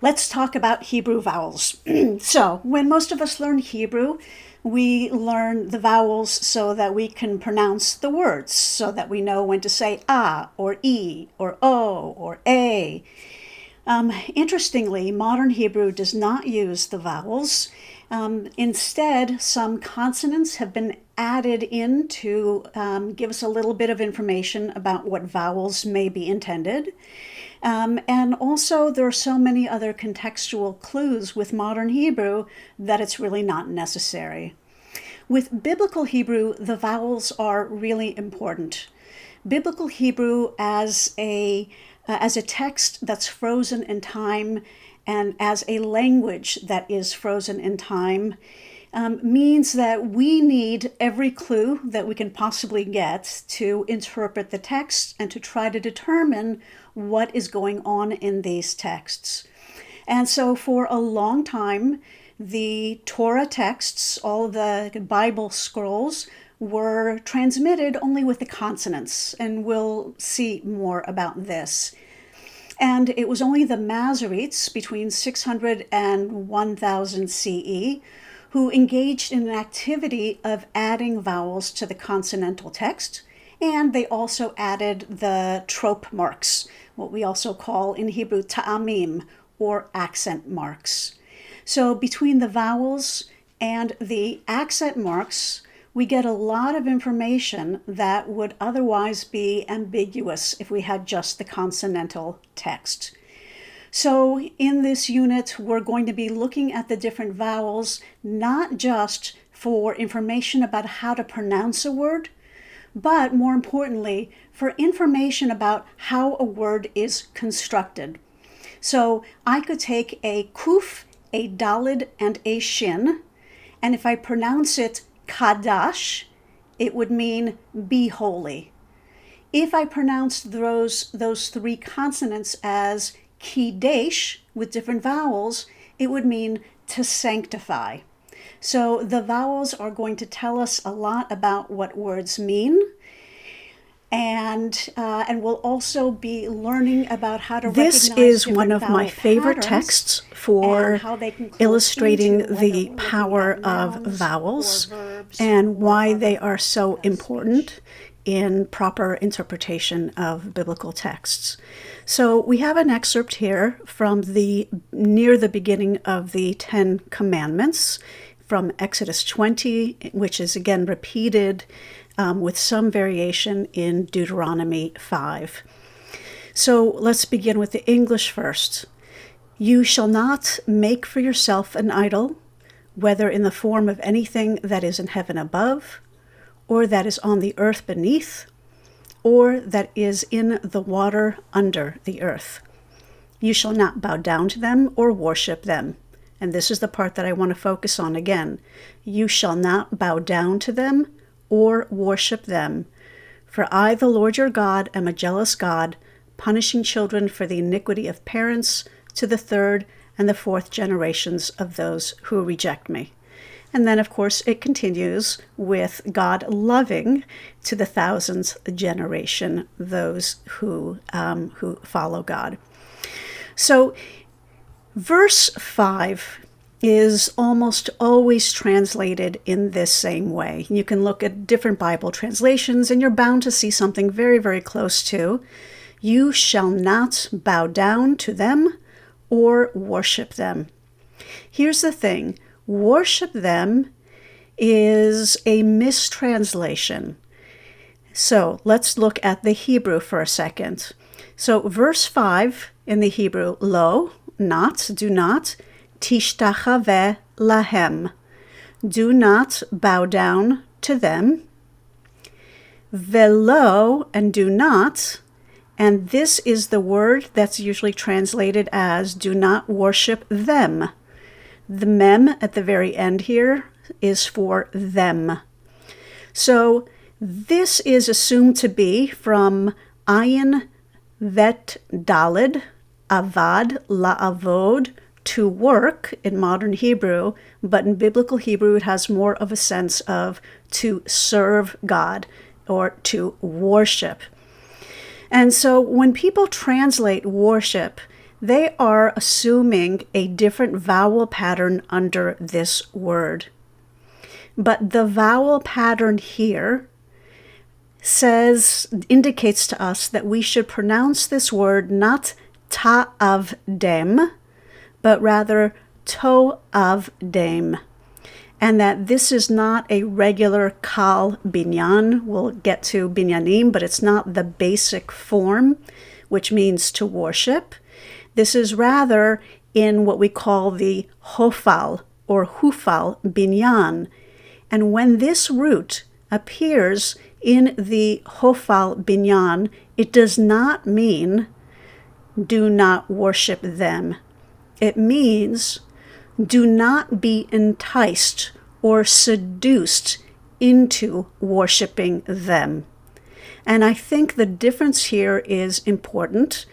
Let's talk about Hebrew vowels. So, when most of us learn Hebrew, we learn the vowels so that we can pronounce the words, so that we know when to say ah, or e, or o, or a. Interestingly, modern Hebrew does not use the vowels. Instead, some consonants have been added in to give us a little bit of information about what vowels may be intended. And also, there are so many other contextual clues with modern Hebrew that it's really not necessary. With biblical Hebrew, the vowels are really important. Biblical Hebrew as a text that's frozen in time and as a language that is frozen in time means that we need every clue that we can possibly get to interpret the text and to try to determine what is going on in these texts. And so for a long time, the Torah texts, all the Bible scrolls, were transmitted only with the consonants, and we'll see more about this. And it was only the Masoretes between 600 and 1000 CE who engaged in an activity of adding vowels to the consonantal text, and they also added the trope marks, what we also call in Hebrew ta'amim, or accent marks. So between the vowels and the accent marks, we get a lot of information that would otherwise be ambiguous if we had just the consonantal text. So in this unit, we're going to be looking at the different vowels, not just for information about how to pronounce a word, but more importantly, for information about how a word is constructed. So I could take a kuf, a dalid, and a shin, and if I pronounce it kadash, it would mean be holy. If I pronounced those three consonants as kidesh with different vowels, it would mean to sanctify. So the vowels are going to tell us a lot about what words mean, and we'll also be learning about how to This recognize is one of my favorite texts for illustrating the power of vowels and why they are so important in proper interpretation of biblical texts. So we have an excerpt here from near the beginning of the Ten Commandments from Exodus 20, which is again repeated with some variation in Deuteronomy 5. So let's begin with the English first. You shall not make for yourself an idol, whether in the form of anything that is in heaven above, or that is on the earth beneath, or that is in the water under the earth. You shall not bow down to them or worship them. And this is the part that I want to focus on again. You shall not bow down to them or worship them. For I, the Lord your God, am a jealous God, punishing children for the iniquity of parents to the third and the fourth generations of those who reject me. And then, of course, it continues with God loving to the thousandth generation those who follow God. So verse 5 is almost always translated in this same way. You can look at different Bible translations, and you're bound to see something very, very close to, you shall not bow down to them or worship them. Here's the thing. Worship them is a mistranslation. So let's look at the Hebrew for a second. So verse 5 in the Hebrew, lo, not, do not, tishtachaveh lahem, do not bow down to them, velo, and do not, and this is the word that's usually translated as do not worship them. The mem at the very end here is for them. So this is assumed to be from ayin vet dalid, avad la'avod, to work in modern Hebrew, but in biblical Hebrew it has more of a sense of to serve God or to worship. And so when people translate worship, they are assuming a different vowel pattern under this word. But the vowel pattern here indicates to us that we should pronounce this word not ta of dem, but rather to of dem. And that this is not a regular kal binyan. We'll get to binyanim, but it's not the basic form, which means to worship. This is rather in what we call the hofal or hufal binyan. And when this root appears in the hofal binyan, it does not mean do not worship them. It means do not be enticed or seduced into worshiping them. And I think the difference here is important